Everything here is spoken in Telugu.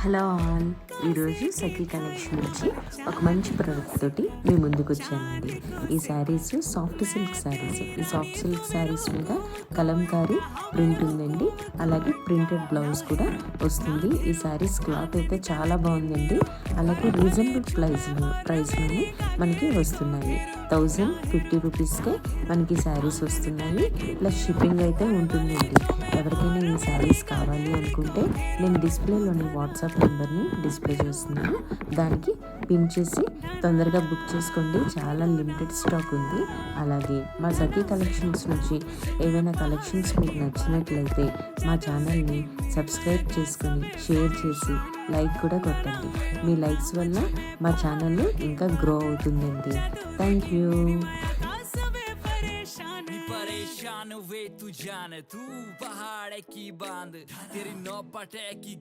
హలో ఆల్, ఈరోజు సఖీ కలెక్షన్ నుంచి ఒక మంచి ప్రోడక్ట్ తోటి మీ ముందుకు వచ్చానండి. ఈ శారీస్ సాఫ్ట్ సిల్క్ శారీస్. ఈ సాఫ్ట్ సిల్క్ శారీస్ మీద కలంకారీ ప్రింట్ ఉందండి, అలాగే ప్రింటెడ్ బ్లౌజ్ కూడా వస్తుంది. ఈ శారీస్ క్లాత్ అయితే చాలా బాగుందండి, అలాగే రీజనబుల్ ప్రైస్లోనే మనకి వస్తున్నాయి. 1050 రూపీస్కే మనకి శారీస్ వస్తున్నాయి, ప్లస్ షిప్పింగ్ అయితే ఉంటుందండి. ఎవరికైనా ఈ శారీస్ కావాలి అనుకుంటే నేను డిస్ప్లేలోని వాట్సాప్ నెంబర్ని డిస్ప్లే చేస్తున్నాను, దానికి పిన్ చేసి తొందరగా బుక్ చేసుకోండి. చాలా లిమిటెడ్ స్టాక్ ఉంది. అలాగే మా సఖీ కలెక్షన్స్ నుంచి ఏవైనా కలెక్షన్స్ మీకు నచ్చినట్లయితే మా ఛానల్ని సబ్స్క్రైబ్ చేసుకొని షేర్ చేసి లైక్ కూడా కొట్టండి. మీ లైక్స్ వల్ల మా ఛానల్ ఇంకా గ్రో అవుతుందండి. Thank you. परेशान हुए तू जाने तू पहाड़ की बांध तेरी नौपट की